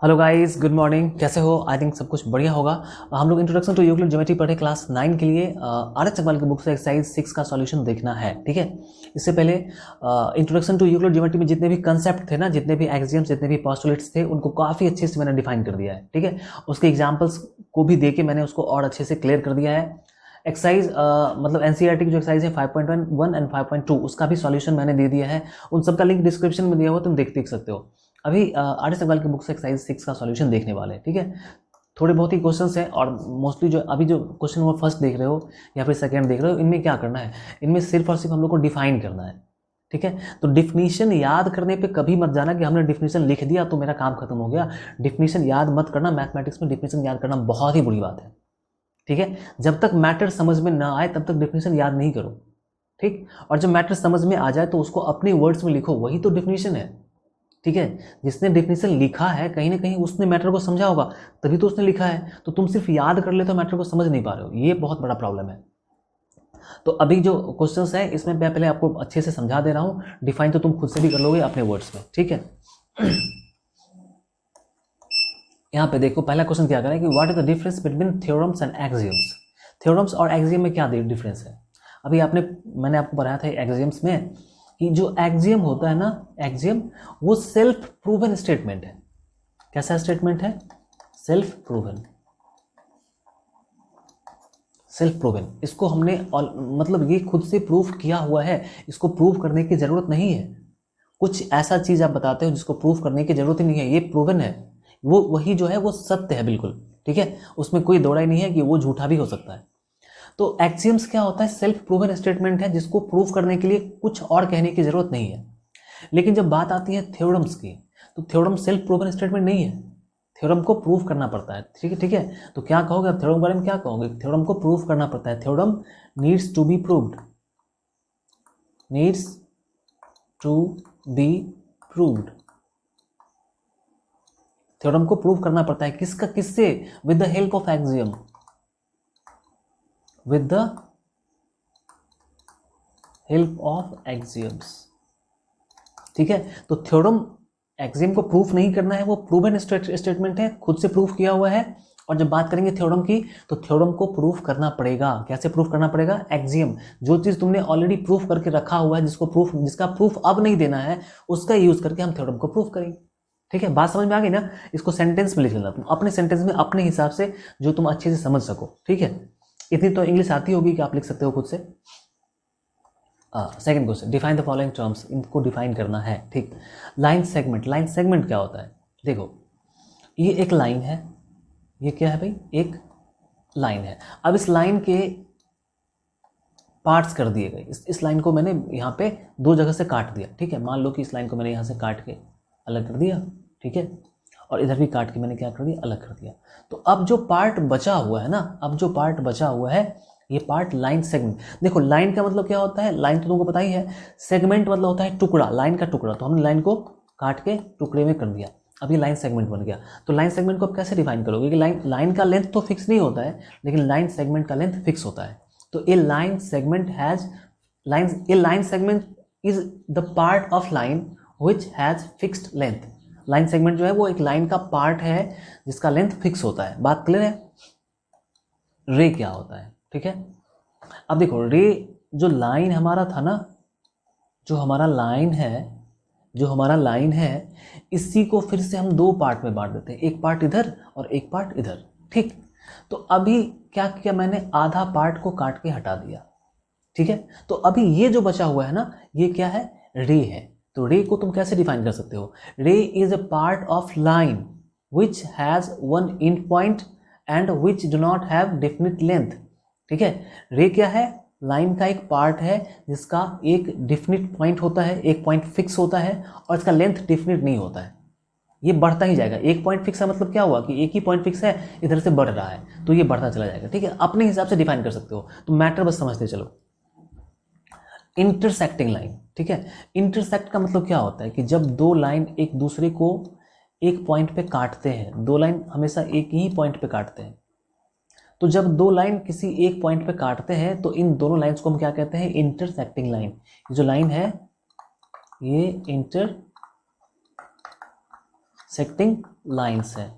Hello guys, good morning. कैसे हो? I think सब कुछ बढ़िया होगा। हम लोग इंट्रोडक्शन टू यूक्लिड ज्योमेट्री पढ़े क्लास 9 के लिए। आर.एच. अग्रवाल की बुक से एक्सरसाइज 6 का सॉल्यूशन देखना है, ठीक है। इससे पहले इंट्रोडक्शन टू यूक्लिड ज्योमेट्री में जितने भी कंसेप्ट थे ना, जितने भी एक्सियम्स, जितने भी पोस्टुलेट्स थे, उनको काफ़ी अच्छे से मैंने डिफाइन कर दिया है, ठीक है। उसके एग्जाम्पल्स को भी दे के मैंने उसको और अच्छे से क्लियर कर दिया है। एक्सरसाइज मतलब एनसीईआरटी की जो एक्सरसाइज है 5.1 एंड 5.2, उसका भी सॉल्यूशन मैंने दे दिया है। उन सबका लिंक डिस्क्रिप्शन में दिया हुआ, तुम देख सकते हो। अभी आर.एच. अग्रवाल की बुक से एक्सरसाइज 6 का सॉल्यूशन देखने वाले हैं, ठीक है। थोड़े बहुत ही क्वेश्चंस हैं और मोस्टली जो अभी जो क्वेश्चन नंबर फर्स्ट देख रहे हो या फिर सेकंड देख रहे हो, इनमें क्या करना है, इनमें सिर्फ और सिर्फ हम लोग को डिफाइन करना है, ठीक है। तो डिफिनीशन याद करने पे कभी मत जाना कि हमने डिफिनीशन लिख दिया तो मेरा काम खत्म हो गया। डिफिनीशन याद मत करना। मैथमेटिक्स में डिफिनीशन याद करना बहुत ही बुरी बात है, ठीक है। जब तक मैटर समझ में ना आए तब तक डिफिनीशन याद नहीं करो, ठीक। और जब मैटर समझ में आ जाए तो उसको अपने वर्ड्स में लिखो, वही तो डिफिनीशन है, ठीक है। जिसने डिफिनीशन लिखा है कहीं ना कहीं उसने मैटर को समझा होगा, तभी तो उसने लिखा है। तो तुम सिर्फ याद कर ले तो मैटर को समझ नहीं पा रहे हो, ये बहुत बड़ा प्रॉब्लम है। तो अभी जो क्वेश्चंस है इसमें मैं पहले आपको अच्छे से समझा दे रहा हूँ। डिफाइन तो तुम खुद से भी कर लोगे अपने वर्ड्स में, ठीक है। यहाँ पे देखो, पहला क्वेश्चन क्या करें कि what is the difference between theorems and axioms. Theorems और एक्सियम में क्या डिफरेंस है? अभी मैंने आपको बताया था एक्सियम्स में कि जो एक्सियम होता है ना, एक्सियम वो सेल्फ प्रूवन स्टेटमेंट है। कैसा स्टेटमेंट है? Self proven. सेल्फ प्रूवन, इसको हमने मतलब ये खुद से प्रूफ किया हुआ है, इसको प्रूफ करने की जरूरत नहीं है। कुछ ऐसा चीज आप बताते हो जिसको प्रूफ करने की जरूरत ही नहीं है, ये प्रूवन है, वो वही जो है वो सत्य है बिल्कुल, ठीक है। उसमें कोई दौड़ा ही नहीं है कि वो झूठा भी हो सकता है। तो एक्सियम्स क्या होता है? सेल्फ प्रूवन स्टेटमेंट है जिसको प्रूफ करने के लिए कुछ और कहने की जरूरत नहीं है। लेकिन जब बात आती है थ्योरम्स की, तो थ्योरम सेल्फ प्रूवन स्टेटमेंट नहीं है, थ्योरम को प्रूफ करना पड़ता है, ठीक है, ठीक है। तो क्या कहोगे आप थ्योरम के बारे में? क्या कहोगे? थ्योरम को प्रूफ करना पड़ता है। Theorem needs to be proved, needs to be proved. Theorem को प्रूव करना पड़ता है, किसका? किससे? With the help of axiom, with the help of axioms, ठीक है। तो थ्योरम एक्सियम को प्रूफ नहीं करना है, वो प्रूवन स्टेटमेंट है, खुद से प्रूफ किया हुआ है। और जब बात करेंगे थ्योरम की, तो थ्योरम को प्रूफ करना पड़ेगा। कैसे प्रूफ करना पड़ेगा? एक्सियम, जो चीज तुमने ऑलरेडी प्रूफ करके रखा हुआ है, जिसका प्रूफ अब नहीं देना है, उसका यूज करके हम थ्योरम को प्रूफ करेंगे, ठीक है। बात समझ में आ गई ना? इसको सेंटेंस में लिख लेना तुम, अपने सेंटेंस में अपने हिसाब से, जो तुम अच्छे से समझ सको, ठीक है। इतनी तो इंग्लिश आती होगी कि आप लिख सकते हो खुद से। Second question, define the following terms. इनको डिफाइन करना है, ठीक। लाइन सेगमेंट, लाइन सेगमेंट क्या होता है? देखो, ये एक लाइन है, ये क्या है भाई? एक लाइन है। अब इस लाइन के पार्ट्स कर दिए गए। इस लाइन को मैंने यहाँ पे दो जगह से काट दिया, ठीक है। मान लो कि इस लाइन को मैंने यहाँ से काट के अलग कर दिया, ठीक है, और इधर भी काट के मैंने क्या कर दिया? अलग कर दिया। तो अब जो पार्ट बचा हुआ है ना, अब जो पार्ट बचा हुआ है, ये पार्ट लाइन सेगमेंट। देखो, लाइन का मतलब क्या होता है? लाइन तो तुमको पता ही है। सेगमेंट मतलब होता है टुकड़ा, लाइन का टुकड़ा। तो हमने लाइन को काट के टुकड़े में कर दिया, अब ये लाइन सेगमेंट बन गया। तो लाइन सेगमेंट को आप कैसे डिफाइन करोगे? कि लाइन का लेंथ तो फिक्स नहीं होता है, लेकिन लाइन सेगमेंट का लेंथ फिक्स होता है। तो a line segment is the part of line which has fixed length. Line segment जो है वो एक लाइन का पार्ट है जिसका लेंथ फिक्स होता है। बात क्लियर है? रे क्या होता है, ठीक है। अब देखो, रे जो लाइन हमारा था ना, जो हमारा लाइन है, इसी को फिर से हम दो पार्ट में बांट देते हैं, एक पार्ट इधर और एक पार्ट इधर, ठीक। तो अभी क्या किया मैंने? आधा पार्ट को काट के हटा दिया, ठीक है। तो अभी ये जो बचा हुआ है ना, ये क्या है? रे है। तो रे को तुम कैसे डिफाइन कर सकते हो? रे is a part of line which has one and point and which do not have definite length, ठीक है। रे क्या है? लाइन का एक पार्ट है जिसका एक डेफिनिट पॉइंट होता है, एक पॉइंट फिक्स होता है, और इसका लेंथ डेफिनिट नहीं होता है, ये बढ़ता ही जाएगा। एक पॉइंट फिक्स है मतलब क्या हुआ कि एक ही पॉइंट फिक्स है, इधर से बढ़ रहा है, तो ये बढ़ता चला जाएगा, ठीक है। अपने हिसाब से डिफाइन कर सकते हो, तो मैटर बस समझते चलो। इंटरसेक्टिंग लाइन, ठीक है। इंटरसेक्ट का मतलब क्या होता है कि जब दो लाइन एक दूसरे को एक पॉइंट पे काटते हैं, दो लाइन हमेशा एक ही पॉइंट पे काटते हैं, तो जब दो लाइन किसी एक पॉइंट पे काटते हैं तो इन दोनों लाइंस को हम क्या कहते हैं? Intersecting line. ये जो लाइन है ये इंटरसेक्टिंग इंटरसेक्टिंग लाइंस है,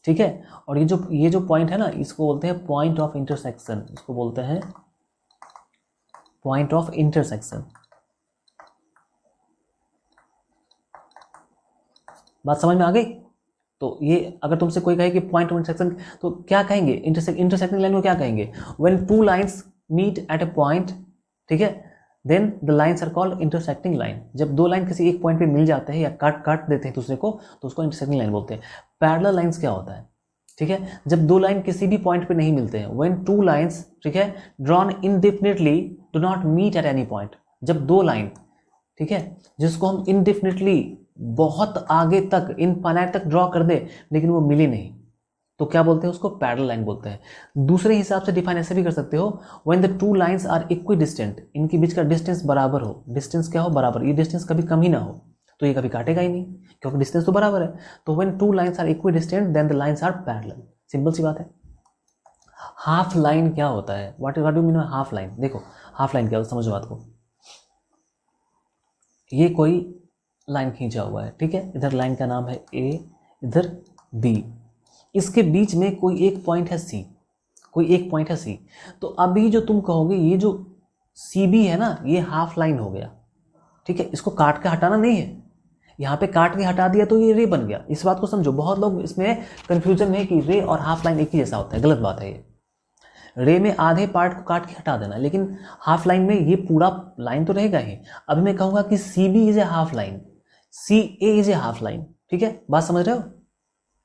ठीक है। और ये जो पॉइंट है ना, इसको बोलते हैं पॉइंट ऑफ इंटरसेक्शन, इसको बोलते हैं पॉइंट ऑफ इंटरसेक्शन। बात समझ में आ गई? तो ये अगर तुमसे कोई कहे कि पॉइंट ऑफ इंटरसेक्शन, तो क्या कहेंगे? इंटरसेक्टिंग लाइन को क्या कहेंगे? When two lines meet at a point, ठीक है, then the lines are called intersecting line. जब दो लाइन किसी एक पॉइंट पे मिल जाते हैं या काट देते हैं दूसरे को, तो उसको इंटरसेक्टिंग लाइन बोलते हैं। पैरेलल लाइंस क्या होता है? ठीक है, जब दो लाइन किसी भी पॉइंट पे नहीं मिलते हैं, व्हेन टू लाइंस, ठीक है, drawn indefinitely do not meet at any point. जब दो लाइन, ठीक है, जिसको हम इनडेफिनेटली बहुत आगे तक, इनफाइनाइट तक ड्रॉ कर दे, लेकिन वो मिली नहीं, तो क्या बोलते हैं? उसको पैरेलल लाइन बोलते हैं। दूसरे हिसाब से डिफाइन ऐसे भी कर सकते हो, when the two lines are equidistant, इनके बीच का डिस्टेंस बराबर हो। डिस्टेंस क्या हो? बराबर। ये डिस्टेंस कभी कम ही ना हो, तो ये कभी काटेगा ही नहीं, क्योंकि डिस्टेंस तो बराबर है। तो when two lines are equidistant then the lines are parallel. Simple सी बात है। हाफ लाइन क्या होता है? What do mean half line? देखो हाफ लाइन क्या होता है, समझो बात को। ये कोई लाइन खींचा हुआ है, ठीक है, इधर लाइन का नाम है ए, इधर बी, इसके बीच में कोई एक पॉइंट है सी, कोई एक पॉइंट है सी। तो अभी जो तुम कहोगे, ये जो सी बी है ना, ये हाफ लाइन हो गया, ठीक है, इसको काट के हटाना नहीं है। यहाँ पे काट के हटा दिया तो ये रे बन गया। इस बात को समझो। बहुत लोग इसमें कंफ्यूजन है कि रे और हाफ लाइन एक ही जैसा होता है। गलत बात है ये। रे में आधे पार्ट को काट के हटा देना, लेकिन हाफ लाइन में ये पूरा लाइन तो रहेगा ही। अभी मैं कहूँगा कि C B is a half line, C A is a half line, ठीक है, बात समझ रहे हो?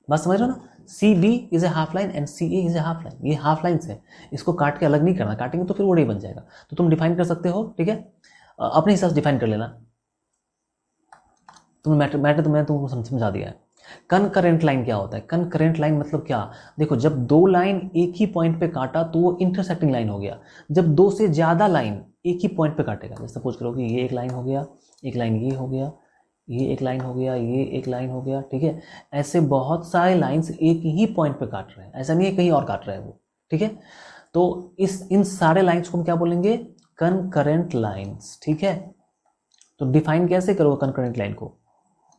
बात समझ रहे हो ना? C B is a half line and C A is a half line. ये हाफ लाइन है, इसको काट के अलग नहीं करना, काटेंगे तो फिर वो रे बन जाएगा। तो तुम डिफाइन कर सकते हो, ठीक है, अपने हिसाब से डिफाइन कर लेना। तुम मैटर तो मैं तुमको समझा दिया है। कनकरेंट लाइन क्या होता है? कनकरेंट लाइन मतलब क्या? देखो, जब दो लाइन एक ही पॉइंट पे काटा तो वो इंटरसेक्टिंग लाइन हो गया। जब दो से ज्यादा लाइन एक ही पॉइंट पे काटेगा, जैसे सपोज करो कि ये एक लाइन हो गया, एक लाइन ये हो गया, ये एक लाइन हो गया, ये एक लाइन हो गया, ठीक है, ऐसे बहुत सारे लाइंस एक ही पॉइंट पे काट रहे हैं, ऐसा नहीं है कहीं और काट रहे हैं वो, ठीक है। तो इन सारे लाइंस को हम क्या बोलेंगे? कनकरेंट लाइंस, ठीक है। तो डिफाइन कैसे करोगे कनकरेंट लाइन को?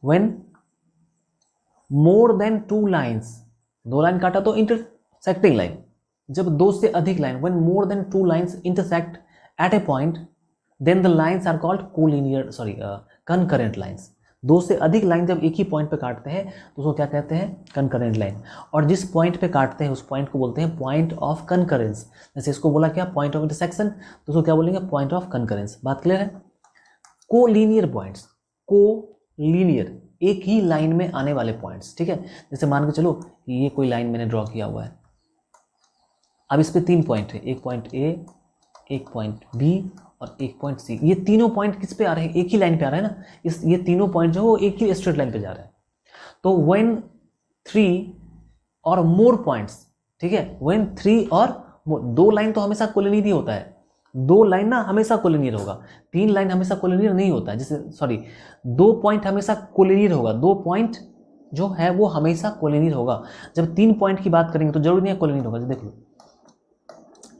When more than two lines, दो लाइन काटा तो इंटरसेक्टिंग लाइन। जब दो से अधिक line, when more than two lines intersect at a point, then the lines are called collinear, concurrent lines. दो से अधिक लाइन जब एक ही पॉइंट पे काटते हैं तो उसको क्या कहते हैं? Concurrent line. और जिस पॉइंट पे काटते हैं उस पॉइंट को बोलते हैं पॉइंट ऑफ कनकरेंस। जैसे इसको बोला क्या? पॉइंट ऑफ इंटरसेक्शन, तो उसको क्या बोलेंगे? Point of concurrence. बात क्लियर है? कोलिनियर पॉइंट्स, कोलिनियर, एक ही लाइन में आने वाले पॉइंट्स, ठीक है। जैसे मान के चलो ये कोई लाइन मैंने ड्रॉ किया हुआ है, अब इस पे तीन पॉइंट है, एक पॉइंट ए, एक पॉइंट बी और एक पॉइंट सी। ये तीनों पॉइंट किस पे आ रहे हैं? एक ही लाइन पे आ रहे हैं ना। ये तीनों पॉइंट जो है वो एक ही स्ट्रेट लाइन पे जा रहे हैं। तो व्हेन 3 और मोर पॉइंट्स, ठीक है, व्हेन 3 और दो लाइन तो हमेशा कोलिनियर होता है, दो लाइन ना हमेशा कोलिनियर होगा, तीन लाइन हमेशा कोलिनियर नहीं होता है। जैसे दो पॉइंट हमेशा कोलिनियर होगा, दो पॉइंट जो है वो हमेशा कोलिनियर होगा। जब तीन पॉइंट की बात करेंगे तो जरूरी नहीं है कोलिनियर होगा। देख लो,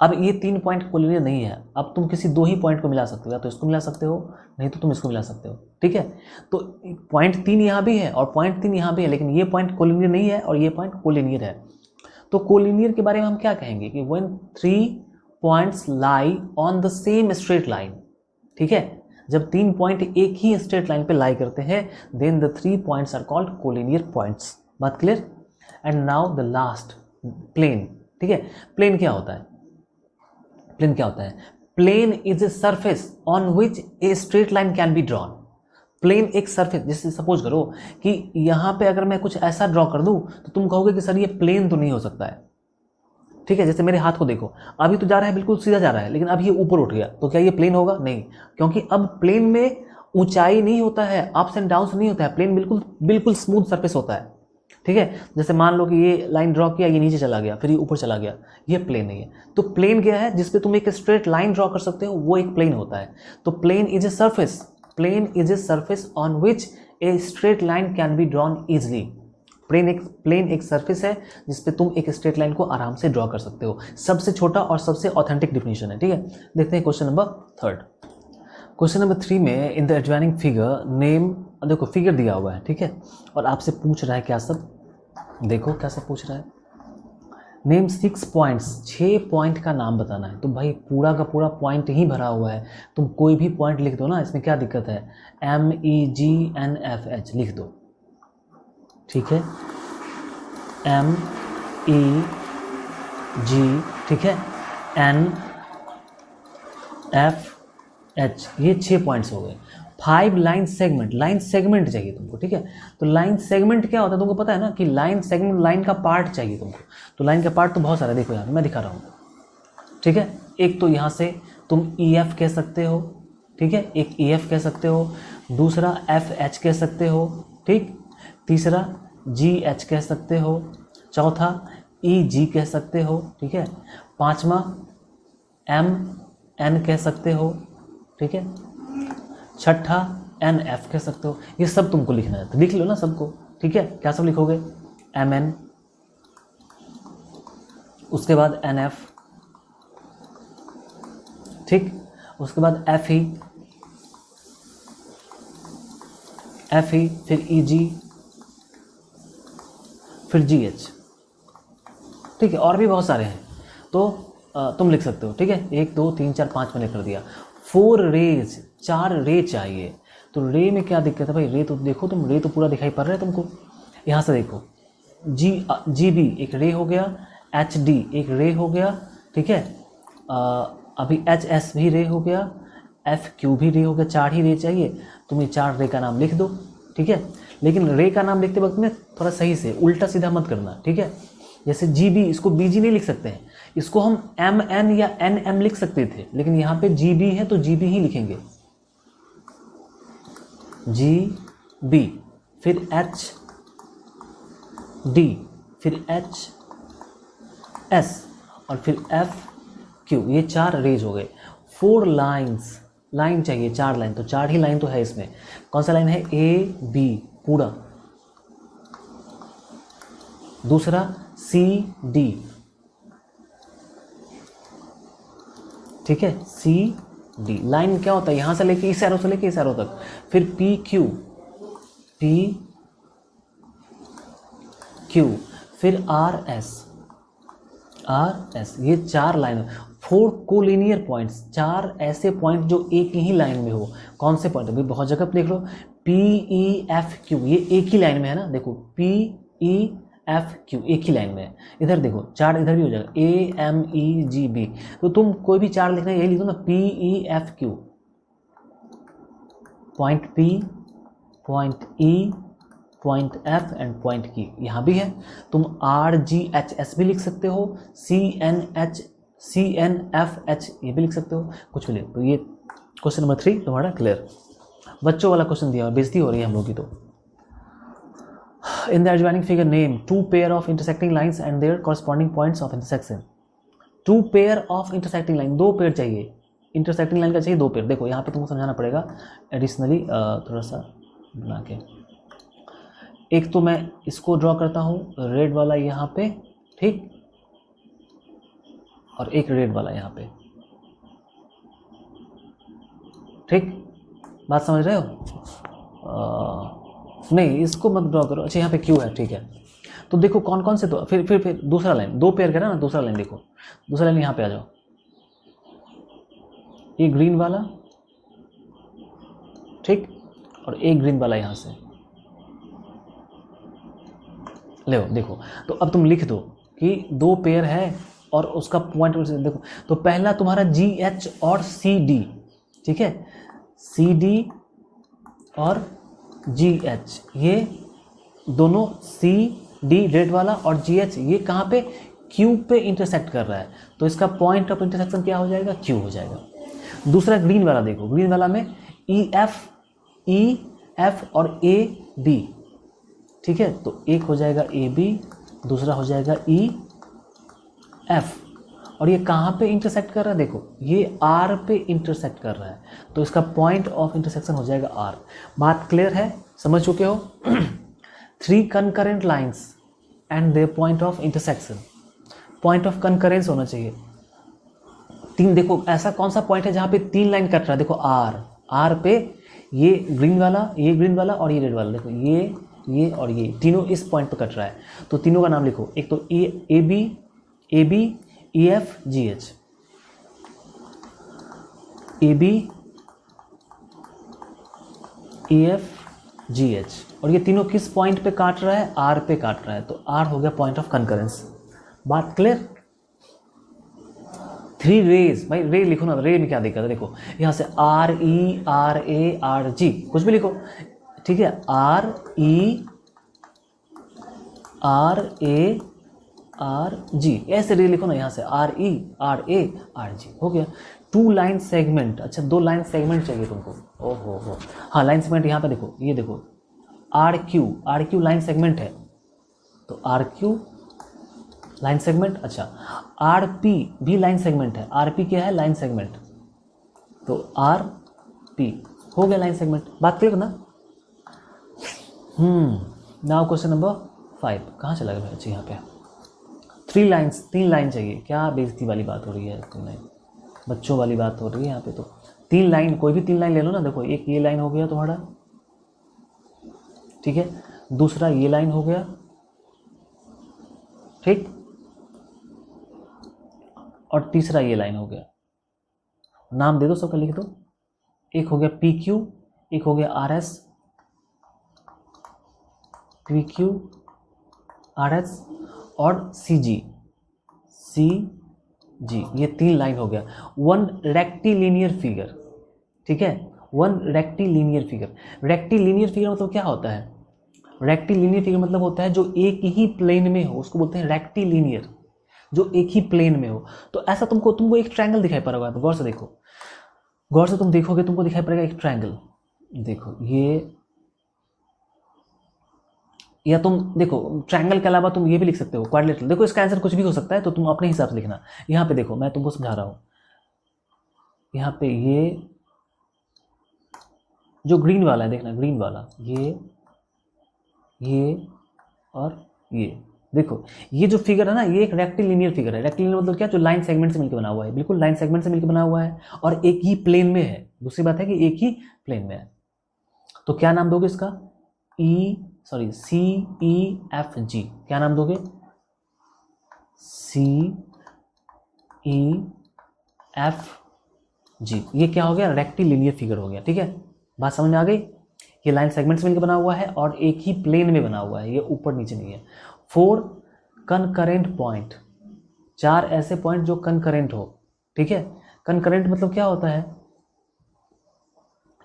अब ये तीन पॉइंट कोलिनियर नहीं है, अब तुम किसी दो ही पॉइंट को मिला सकते हो, या तो इसको मिला सकते हो, नहीं तो तुम इसको मिला सकते हो, ठीक है। तो पॉइंट 3 यहाँ भी है और पॉइंट 3 यहाँ भी है, लेकिन ये पॉइंट कोलिनियर नहीं है और ये पॉइंट कोलिनियर है। तो कोलिनियर के बारे में हम क्या कहेंगे कि when 3 points lie on the same straight line, ठीक है, जब तीन पॉइंट एक ही स्ट्रेट लाइन पे लाई करते हैं, then the 3 points are called collinear points. बात clear? And now the last, plane, ठीक है। प्लेन क्या होता है? प्लेन क्या होता है? Plane is a surface on which a straight line can be drawn. Plane एक सरफेस, जैसे सपोज करो कि यहाँ पे अगर मैं कुछ ऐसा ड्रॉ कर दूं तो तुम कहोगे कि सर ये प्लेन तो नहीं हो सकता है, ठीक है। जैसे मेरे हाथ को देखो, अभी तो जा रहा है, बिल्कुल सीधा जा रहा है, लेकिन अब ये ऊपर उठ गया, तो क्या ये प्लेन होगा? नहीं, क्योंकि अब प्लेन में ऊंचाई नहीं होता है, अप्स एंड डाउन्स नहीं होता है, प्लेन बिल्कुल बिल्कुल स्मूथ सरफेस होता है, ठीक है। जैसे मान लो कि ये लाइन ड्रॉ किया, ये नीचे चला गया, फिर ये ऊपर चला गया, ये प्लेन नहीं है। तो प्लेन क्या है? जिसपे तुम एक स्ट्रेट लाइन ड्रॉ कर सकते हो, वो एक प्लेन होता है। तो plane is a surface, plane is a surface on which a straight line can be drawn easily. Plane एक सरफेस है जिसपे तुम एक स्ट्रेट लाइन को आराम से ड्रॉ कर सकते हो। सबसे छोटा और सबसे ऑथेंटिक डिफिनेशन है, ठीक है। देखते हैं क्वेश्चन नंबर 3। क्वेश्चन नंबर 3 में in the adjoining figure name, देखो फिगर दिया हुआ है, ठीक है, और आपसे पूछ रहा है क्या सब, देखो क्या सब पूछ रहा है। नेम 6 पॉइंट्स, 6 पॉइंट का नाम बताना है। तो भाई पूरा का पूरा पॉइंट ही भरा हुआ है, तुम कोई भी पॉइंट लिख दो ना, इसमें क्या दिक्कत है। MEGNFH लिख दो, ठीक है, MEG, ठीक है, NFH, ये 6 पॉइंट्स हो गए। 5 लाइन सेगमेंट, लाइन सेगमेंट चाहिए तुमको, ठीक है। तो लाइन सेगमेंट क्या होता है तुमको पता है ना, कि लाइन सेगमेंट, लाइन का पार्ट चाहिए तुमको। तो लाइन का पार्ट तो बहुत सारा, देखो यहाँ पे मैं दिखा रहा हूँ, ठीक है। एक तो यहाँ से तुम EF कह सकते हो, ठीक है, एक EF कह सकते हो, दूसरा FH कह सकते हो, ठीक, तीसरा GH कह सकते हो, चौथा EG कह सकते हो, ठीक है, पांचवा MN कह सकते हो, ठीक है, छठा NF कह सकते हो। ये सब तुमको लिखना है, तो लिख लो ना सबको, ठीक है। क्या सब लिखोगे, MN, उसके बाद NF, ठीक, उसके बाद FE, फिर EG, फिर GH, ठीक है। और भी बहुत सारे हैं, तो तुम लिख सकते हो, ठीक है। 1 2 3 4 5 मैंने कर दिया। 4 रेज, 4 रे चाहिए। तो रे में क्या दिक्कत है भाई, रे तो देखो तुम, रे तो पूरा दिखाई पड़ रहा है तुमको। यहाँ से देखो, GB एक रे हो गया, HD एक रे हो गया, ठीक है, अभी HS भी रे हो गया, FQ भी रे हो गया। 4 ही रे चाहिए, तुम ये 4 रे का नाम लिख दो, ठीक है। लेकिन रे का नाम लिखते वक्त में थोड़ा सही से उल्टा सीधा मत करना, ठीक है। जैसे GB, इसको BG नहीं लिख सकते हैं, इसको हम MN या NM लिख सकते थे, लेकिन यहाँ पे GB है तो GB ही लिखेंगे, GB, फिर HD, फिर HS और फिर FQ। ये 4 रेज हो गए। 4 लाइन्स, लाइन चाहिए 4 लाइन, तो 4 ही लाइन तो है इसमें। कौन सा लाइन है, AB पूरा, दूसरा CD, ठीक है, CD। लाइन क्या होता है, यहां से लेके इस एरो से लेके इस एरो तक। फिर PQ, फिर RS, ये 4 लाइन। 4 कोलिनियर पॉइंट्स, 4 ऐसे पॉइंट जो एक ही लाइन में हो। कौन से पॉइंट, अभी बहुत जगह पे देख लो, PEFQ, ये एक ही लाइन में है ना, देखो PEFQ एक ही लाइन में है। इधर देखो 4 इधर भी हो जाएगा, AMEGB। तो तुम कोई भी 4 लिखना, यही लिखो ना, PEFQ, point P, point E, point F and point Q यहाँ भी है। तुम RGHS भी लिख सकते हो, CNFH ये भी लिख सकते हो, कुछ भी लिख। तो ये क्वेश्चन नंबर 3 तुम्हारा क्लियर। बच्चों वाला क्वेश्चन दिया, बेइज्जती हो रही है हम लोग की। तो in the adjoining figure name 2 pair of intersecting lines and their corresponding points of intersection। 2 pair of intersecting line, 2 pair चाहिए, इंटरसेक्टिंग लाइन का चाहिए 2 पेयर। देखो यहाँ पे तुमको समझाना पड़ेगा एडिशनली, थोड़ा सा बना के। एक तो मैं इसको ड्रॉ करता हूँ, रेड वाला यहाँ पे, ठीक, और एक रेड वाला यहाँ पे, ठीक, बात समझ रहे हो। नहीं इसको मत ड्रॉ करो, अच्छा यहाँ पे क्यू है, ठीक है। तो देखो कौन कौन से, तो फिर दूसरा लाइन, 2 पेयर करा ना, दूसरा लाइन देखो, दूसरा लाइन यहाँ पे आ जाओ, ये ग्रीन वाला, ठीक, और एक ग्रीन वाला यहाँ से ले देखो। तो अब तुम लिख दो कि 2 पेयर है और उसका पॉइंट देखो। तो पहला तुम्हारा GH और CD, ठीक है, CD और GH, ये दोनों CD रेड वाला और GH ये कहाँ पे, Q पे इंटरसेक्ट कर रहा है, तो इसका पॉइंट ऑफ इंटरसेक्शन क्या हो जाएगा, Q हो जाएगा। दूसरा ग्रीन वाला देखो, ग्रीन वाला में EF और AB, ठीक है, तो एक हो जाएगा AB, दूसरा हो जाएगा EF, और ये कहाँ पे इंटरसेक्ट कर रहा है, देखो ये R पे इंटरसेक्ट कर रहा है, तो इसका पॉइंट ऑफ इंटरसेक्शन हो जाएगा R। बात क्लियर है, समझ चुके हो। 3 concurrent lines and their point of intersection, point of concurrence होना चाहिए 3। देखो ऐसा कौन सा पॉइंट है जहाँ पे 3 लाइन कट रहा है, देखो R, आर पे ये ग्रीन वाला और ये रेड वाला, देखो ये और ये तीनों इस पॉइंट पे कट रहा है। तो तीनों का नाम लिखो, एक तो A B E F G H, A B E F G H, और ये तीनों किस पॉइंट पे काट रहा है, आर पे काट रहा है। तो आर हो गया पॉइंट ऑफ कंकरेंस। बात क्लियर। 3 रेज, भाई रे लिखो ना, रे में क्या दिक्कत है, देखो यहाँ से R E R A R G कुछ भी लिखो, ठीक है, R E R A R G, ऐसे रे लिखो ना, यहाँ से R E R A R G हो गया। 2 लाइन सेगमेंट, अच्छा 2 लाइन सेगमेंट चाहिए तुमको, ओहो हो, हाँ लाइन सेगमेंट यहाँ पे देखो, ये देखो आर क्यू लाइन सेगमेंट है, तो आर क्यू लाइन सेगमेंट। अच्छा आर पी भी लाइन सेगमेंट है, आर पी क्या है, लाइन सेगमेंट, तो आर पी हो गया लाइन सेगमेंट। बात क्लियर ना। नाउ क्वेश्चन नंबर 5, कहाँ चला गया बच्चे, यहाँ पे 3 लाइन चाहिए, क्या बेइज्जती वाली बात हो रही है तुमने, बच्चों वाली बात हो रही है यहाँ पे। तो 3 लाइन, कोई भी 3 लाइन ले लो ना, देखो एक ये लाइन हो गया तुम्हारा, ठीक है, दूसरा ये लाइन हो गया, ठीक, और तीसरा ये लाइन हो गया। नाम दे दो, सबका लिख दो, एक हो गया पी क्यू, एक हो गया R S, P Q R S और सी जी, ये 3 लाइन हो गया। 1 रेक्टिलिनियर फिगर, ठीक है, 1 रेक्टिलिनियर फिगर। रेक्टिलिनियर फिगर मतलब क्या होता है, रेक्टिलिनियर फिगर मतलब होता है जो एक ही प्लेन में हो, उसको बोलते हैं रेक्टिलिनियर, जो एक ही प्लेन में हो। तो ऐसा तुमको एक ट्रायंगल दिखाई पड़ रहा है, गौर से देखो, गौर से तुम देखोगे तुमको दिखाई पड़ेगा एक ट्रायंगल, देखो ये, या तुम देखो ट्रायंगल के अलावा तुम ये भी लिख सकते हो क्वाड्रिलेटरल, देखो इसका आंसर कुछ भी हो सकता है, तो तुम अपने हिसाब से लिखना। यहाँ पे देखो मैं तुमको समझा रहा हूँ, यहाँ पे ये जो ग्रीन वाला है, देखना ग्रीन वाला, ये और ये, देखो ये जो फिगर है ना, ये एक रेक्टिलिनियर फिगर है। रेक्टिलिनियर मतलब क्या, जो लाइन सेगमेंट से मिलकर बना हुआ है, बिल्कुल लाइन सेगमेंट से मिलकर बना हुआ है, और एक ही प्लेन में है। दूसरी बात है कि एक ही प्लेन में है। तो क्या नाम दोगे इसका, सी ई एफ जी, क्या नाम दोगे, सी ई एफ जी, ये क्या हो गया, रेक्टिलिनियर फिगर हो गया, ठीक है। बात समझ में आ गई। ये लाइन सेगमेंट से मिलकर बना हुआ है और एक ही प्लेन में बना हुआ है, ये ऊपर नीचे नहीं है। 4 कनकरेंट पॉइंट, 4 ऐसे पॉइंट जो कनकरेंट हो, ठीक है। कनकरेंट मतलब क्या होता है,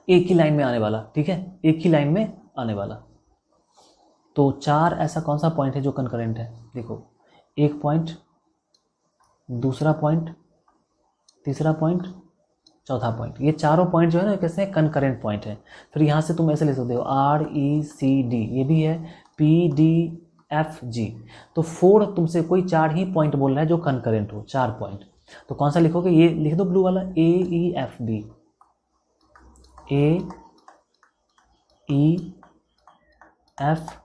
एक ही लाइन में आने वाला, ठीक है, एक ही लाइन में आने वाला। तो 4 ऐसा कौन सा पॉइंट है जो कनकरेंट है, देखो एक पॉइंट, दूसरा पॉइंट, तीसरा पॉइंट, चौथा पॉइंट, ये चारों पॉइंट जो है ना कैसे कनकरेंट पॉइंट है। फिर यहाँ से तुम ऐसे ले सकते हो आर ई सी डी, ये भी है, पी डी एफ जी। तो 4 तुमसे कोई 4 ही पॉइंट बोल रहा है जो कनकरेंट हो, 4 पॉइंट। तो कौन सा लिखोगे, ये लिख दो ब्लू वाला, ए ई एफ बी, ए ई एफ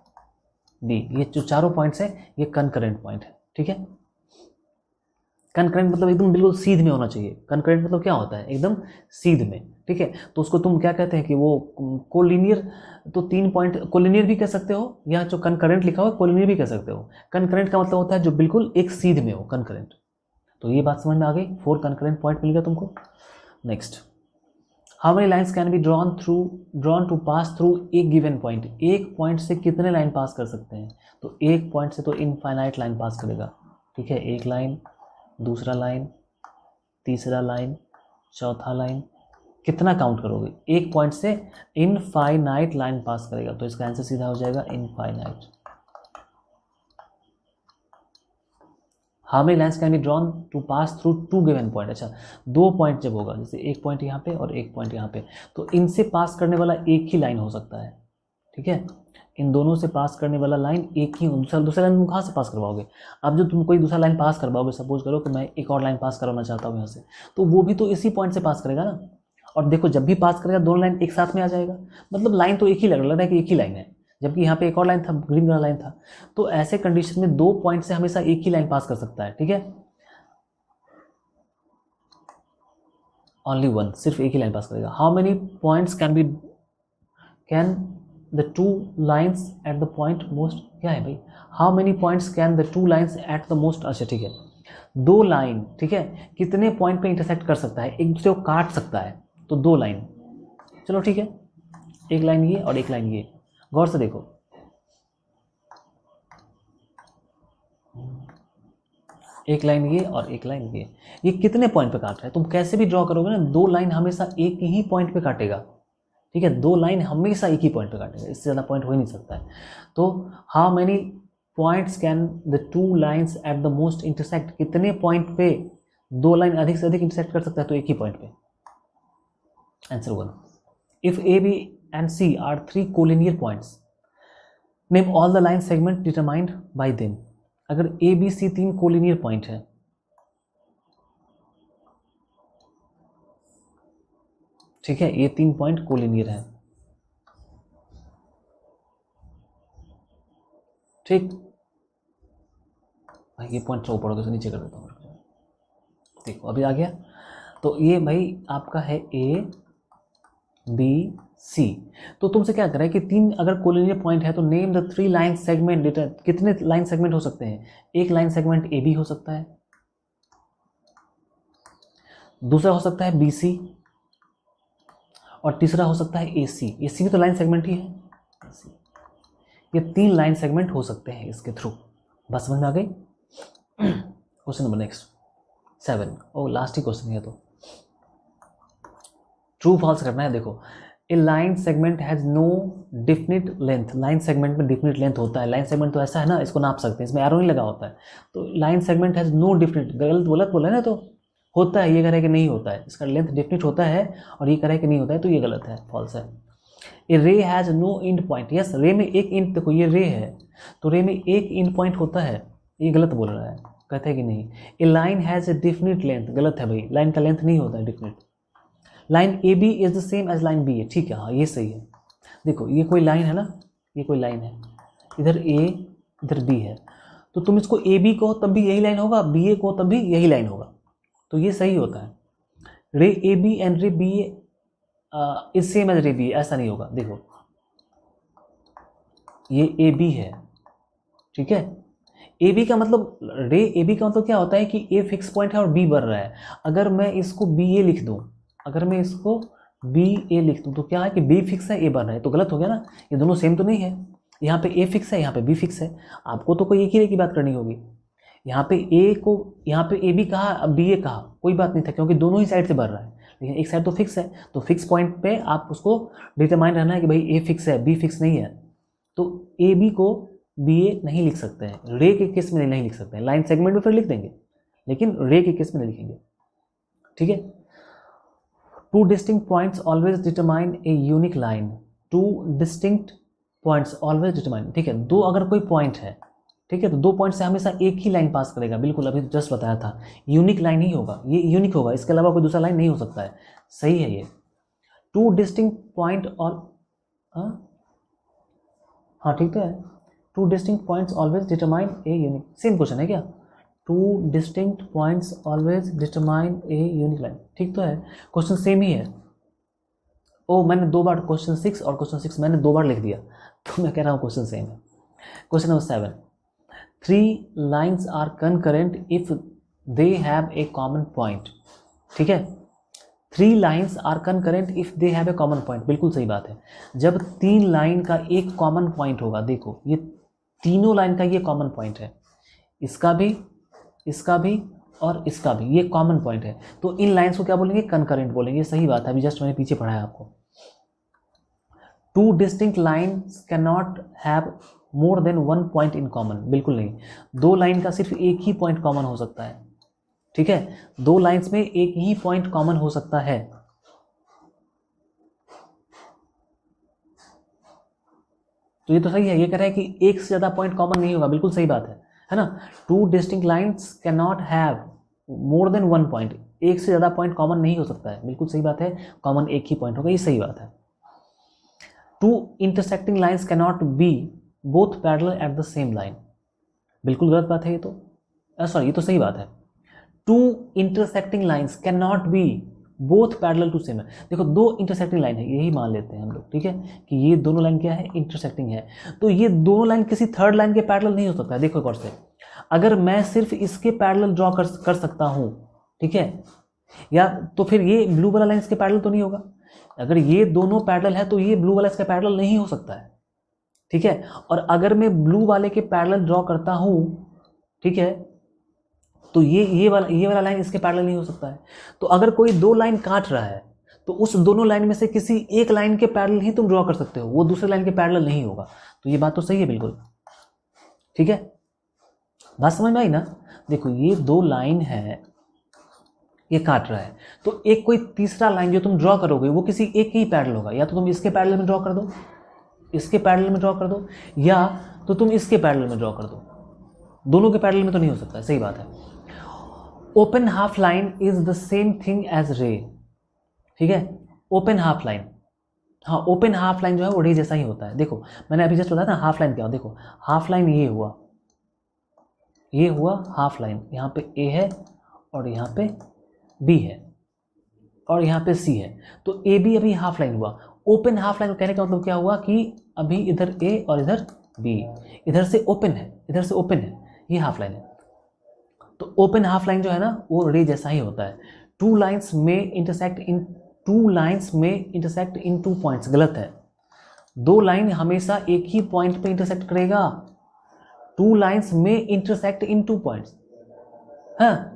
बी, ये जो चारों पॉइंट्स है ये कनकरेंट पॉइंट है, ठीक है। कनकरेंट मतलब एकदम बिल्कुल सीध में होना चाहिए। कनकरेंट मतलब क्या होता है, एकदम सीध में, ठीक है। तो उसको तुम क्या कहते हैं कि वो कोलिनियर, तो 3 पॉइंट कोलिनियर भी कह सकते हो, या जो कनकरेंट लिखा हुआ है कोलिनियर भी कह सकते हो। कनकरेंट का मतलब होता है जो बिल्कुल एक सीध में हो, कनकरेंट। तो ये बात समझ में आ गई, 4 कनकरेंट पॉइंट मिल गया तुमको। Next, how many lines can be drawn to pass through a given point. एक पॉइंट से कितने लाइन पास कर सकते हैं, तो एक पॉइंट से तो इनफाइनाइट लाइन पास करेगा, ठीक है। एक लाइन, दूसरा लाइन, तीसरा लाइन, चौथा लाइन, कितना काउंट करोगे, एक पॉइंट से इनफाइनाइट लाइन पास करेगा। तो इसका आंसर सीधा हो जाएगा infinite. How many lines can be drawn to pass through 2 given point. अच्छा 2 पॉइंट जब होगा, जैसे एक पॉइंट यहाँ पे और एक पॉइंट यहाँ पे, तो इनसे पास करने वाला एक ही लाइन हो सकता है, ठीक है। इन दोनों से पास करने वाला लाइन एक ही, दूसरा लाइन तुम कहाँ से पास करवाओगे। अब जो तुम कोई दूसरा लाइन पास करवाओगे, सपोज करो कि मैं एक और लाइन पास करवाना चाहता हूँ यहाँ से, तो वो भी तो इसी पॉइंट से पास करेगा ना। और देखो जब भी पास करेगा दोनों लाइन एक साथ में आ जाएगा, मतलब लाइन तो एक ही लग रहा है कि एक ही लाइन है, जबकि यहाँ पे एक और लाइन था, ग्रीन वाला लाइन था। तो ऐसे कंडीशन में 2 पॉइंट से हमेशा एक ही लाइन पास कर सकता है, ठीक है। ओनली वन, सिर्फ एक ही लाइन पास करेगा। How many points can the two lines at the point most, क्या है भाई, how many points can the two lines at the most, अच्छा ठीक है, दो लाइन, ठीक है, कितने पॉइंट पे इंटरसेक्ट कर सकता है, एक दूसरे को काट सकता है, तो दो लाइन, चलो ठीक है, एक लाइन ये और एक लाइन ये, गौर से देखो, एक लाइन ये और एक लाइन ये कितने पॉइंट पे काट रहा है, तुम कैसे भी ड्रॉ करोगे ना, दो लाइन हमेशा एक ही पॉइंट पे काटेगा, ठीक है, दो लाइन हमेशा एक ही पॉइंट पे काटेगा, इससे ज़्यादा पॉइंट हो ही नहीं सकता है। तो how many points can the two lines at the most intersect, कितने पॉइंट पे दो लाइन अधिक से अधिक इंटरसेक्ट कर सकता है, तो एक ही पॉइंट पे, answer 1। If A B and C are three collinear points, name all the line segment determined by them, अगर ए बी सी तीन कोलिनियर पॉइंट है, ठीक है, ये तीन पॉइंट कोलिनियर है, ठीक, भाई ये पॉइंट ऊपर होगा, नीचे कर देता हूँ, देखो अभी आ गया। तो ये भाई आपका है ए बी सी, तो तुमसे क्या कर रहा है कि तीन अगर कोलिनियर पॉइंट है तो name the three line segment, कितने लाइन सेगमेंट हो सकते हैं, एक लाइन सेगमेंट ए बी हो सकता है, दूसरा हो सकता है बी सी, और तीसरा हो सकता है ए सी, ए सी भी तो लाइन सेगमेंट ही है, ये तीन लाइन सेगमेंट हो सकते हैं इसके थ्रू, बस समझ में आ गई। क्वेश्चन नंबर नेक्स्ट 7, ओ लास्ट ही क्वेश्चन है, तो ट्रू फॉल्स करना है। देखो, a line segment has no definite length, line segment में डिफिनिट लेंथ होता है, लाइन सेगमेंट तो ऐसा है ना, इसको नाप सकते हैं, इसमें एरो नहीं लगा होता है, तो line segment has no definite, गलत बोला है ना, तो होता है, ये कह रहा है कि नहीं होता है, इसका लेंथ डिफिनिट होता है, और ये कह रहा है कि नहीं होता है, तो ये गलत है, फॉल्स है। A ray has no end point, yes, ray में एक एंड, देखो ये रे है, तो रे में एक एंड पॉइंट होता है, ये गलत बोल रहा है, कहते हैं कि नहीं। A line has a definite length, गलत है भाई, लाइन का लेंथ नहीं होता है definite. Line A B is the same as line B है, ठीक है, हाँ ये सही है। देखो ये कोई लाइन है ना, ये कोई लाइन है, इधर ए इधर बी है, तो तुम इसको ए बी कहो तब भी यही लाइन होगा, बी ए कहो तब भी यही लाइन होगा, तो ये सही होता है। रे ए बी एंड रे बी इज सेम एज रे बी, ऐसा नहीं होगा। देखो ये ए बी है, ठीक है, ए बी का मतलब, रे ए बी का मतलब क्या होता है कि ए फिक्स पॉइंट है और बी बढ़ रहा है। अगर मैं इसको बी ए लिख दूं, अगर मैं इसको बी ए लिख दूं, तो क्या है कि बी फिक्स है, ए बढ़ रहा है, तो गलत हो गया ना, ये दोनों सेम तो नहीं है, यहाँ पे ए फिक्स है, यहाँ पे बी फिक्स है, आपको तो कोई एक ही रे की बात करनी होगी। यहाँ पे ए को, यहाँ पे ए बी कहा, अब बी ए कहा, कोई बात नहीं था, क्योंकि दोनों ही साइड से बढ़ रहा है, लेकिन एक साइड तो फिक्स है, तो फिक्स पॉइंट पे आप उसको डिटरमाइन रहना है कि भाई ए फिक्स है, बी फिक्स नहीं है, तो ए बी को बी ए नहीं लिख सकते हैं, रे के केस में नहीं लिख सकते हैं, लाइन सेगमेंट में फिर लिख देंगे, लेकिन रे के केस में नहीं लिखेंगे, ठीक है। Two distinct points always determine a unique line, two distinct points always determine, ठीक है, दो अगर कोई पॉइंट है, ठीक है, तो दो पॉइंट से हमेशा एक ही लाइन पास करेगा, बिल्कुल अभी जस्ट बताया था, यूनिक लाइन ही होगा, ये यूनिक होगा, इसके अलावा कोई दूसरा लाइन नहीं हो सकता है, सही है ये। टू डिस्टिंक्ट पॉइंट और हाँ ठीक तो है, two distinct points always determine a unique, same question है क्या, two distinct points always determine a unique line, ठीक तो है, क्वेश्चन सेम ही है। ओ मैंने दो बार क्वेश्चन 6 और क्वेश्चन 6 मैंने दो बार लिख दिया, तो मैं कह रहा हूँ क्वेश्चन सेम है। Question number 7, three lines are concurrent if they have a common point, ठीक है, three lines are concurrent if they have a common point, बिल्कुल सही बात है, जब तीन लाइन का एक कॉमन पॉइंट होगा, देखो ये तीनों लाइन का ये कॉमन पॉइंट है, इसका भी, इसका भी और इसका भी, ये कॉमन पॉइंट है, तो इन लाइन्स को क्या बोलेंगे, कंकरेंट बोलेंगे, सही बात है, अभी जस्ट मैंने पीछे पढ़ाया आपको। Two distinct lines can not have more than one point in common, बिल्कुल नहीं, दो लाइन का सिर्फ एक ही पॉइंट कॉमन हो सकता है, ठीक है, दो लाइंस में एक ही पॉइंट कॉमन हो सकता है, तो ये तो सही है, ये कह रहा है कि एक से ज्यादा पॉइंट कॉमन नहीं होगा, बिल्कुल सही बात है ना। Two distinct lines can not have more than one point, एक से ज्यादा पॉइंट कॉमन नहीं हो सकता है, बिल्कुल सही बात है, कॉमन एक ही पॉइंट होगा, ये सही बात है। Two intersecting lines can not be both parallel at the same line, बिल्कुल गलत बात है ये तो, सॉरी ये तो सही बात है। Two intersecting lines can not be both parallel to same है। देखो दो इंटरसेक्टिंग लाइन है, यही मान लेते हैं हम लोग, ठीक है, कि ये दोनों लाइन क्या है, इंटरसेक्टिंग है। तो ये दोनों लाइन किसी थर्ड लाइन के पैरेलल नहीं हो सकता है। देखो एक और से, अगर मैं सिर्फ इसके पैरेलल ड्रॉ कर सकता हूँ, ठीक है, या तो फिर ये ब्लू वाला लाइन इसके पैरेलल तो नहीं होगा। अगर ये दोनों पैरेलल है तो ये ब्लू वाला इसका पैरेलल नहीं हो सकता है, ठीक है। और अगर मैं ब्लू वाले के पैरेलल ड्रॉ करता हूँ, ठीक है, तो ये वाला लाइन इसके पैरेलल नहीं हो सकता है। तो अगर कोई दो लाइन काट रहा है तो उस दोनों लाइन में से किसी एक लाइन के पैरेलल ही तुम ड्रॉ कर सकते हो, वो दूसरे लाइन के पैरेलल नहीं होगा। तो ये बात तो सही है बिल्कुल, ठीक है, बात समझ में आई ना। देखो ये दो लाइन है, ये काट रहा है, तो एक कोई तीसरा लाइन जो तुम ड्रॉ करोगे वो किसी एक ही पैरेलल होगा। या तो तुम इसके पैरेलल में ड्रॉ कर दो, इसके पैरेलल में ड्रॉ कर दो, या तो तुम इसके पैरेलल में ड्रॉ कर दो। दोनों के पैरेलल में तो नहीं हो सकता, सही बात है। Open half line is the same thing as ray, ठीक है, ओपन हाफ लाइन, हाँ ओपन हाफ लाइन जो है वो रे जैसा ही होता है। देखो मैंने अभी जस्ट बताया था हाफ लाइन क्या हो, देखो हाफ लाइन ये हुआ हाफ लाइन, यहाँ पे ए है और यहाँ पे बी है और यहाँ पे सी है, तो ए बी अभी हाफ लाइन हुआ। ओपन हाफ लाइन कहने का मतलब क्या हुआ कि अभी इधर ए और इधर बी, इधर से ओपन है इधर से ओपन है, ये हाफ लाइन है। तो ओपन हाफ लाइन जो है ना वो रे जैसा ही होता है। Two lines may intersect in two points, गलत है। दो लाइन हमेशा एक ही पॉइंट पे इंटरसेक्ट करेगा। Two lines may intersect in two points, हाँ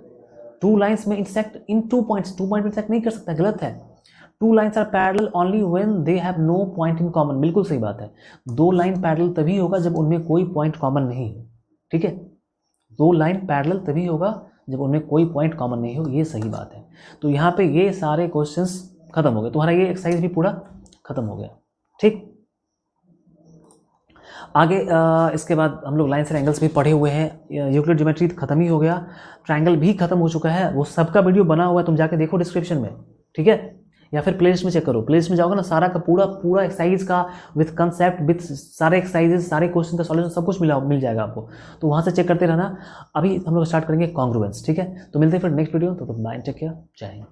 two lines may intersect in two points, two point intersect नहीं कर सकता, गलत है। Two lines are parallel only when they have no point in common, बिल्कुल सही बात है। दो लाइन पैरेलल तभी होगा जब उनमें कोई पॉइंट कॉमन नहीं हो, ठीक है, दो लाइन पैरेलल तभी होगा जब उनमें कोई पॉइंट कॉमन नहीं हो, ये सही बात है। तो यहाँ पे ये सारे क्वेश्चंस खत्म हो गए, तुम्हारा ये एक्सरसाइज भी पूरा खत्म हो गया, ठीक। आगे इसके बाद हम लोग लाइन्स एंड एंगल्स भी पढ़े हुए हैं, यूक्लिड ज्योमेट्री खत्म ही हो गया, ट्रायंगल भी खत्म हो चुका है, वो सबका वीडियो बना हुआ है, तुम जाके देखो डिस्क्रिप्शन में, ठीक है, या फिर प्लेलिस्ट में चेक करो। प्लेलिस्ट में जाओगे ना, सारा का पूरा एक्सरसाइज का विथ कंसेप्ट, विथ सारे एक्सरसाइजेस, सारे क्वेश्चन का सॉल्यूशन सब कुछ मिल जाएगा आपको, तो वहाँ से चेक करते रहना। अभी हम लोग स्टार्ट करेंगे कॉन्ग्रुएंस, ठीक है। तो मिलते हैं फिर नेक्स्ट वीडियो, तो बाय, टेक केयर, जय हिंद।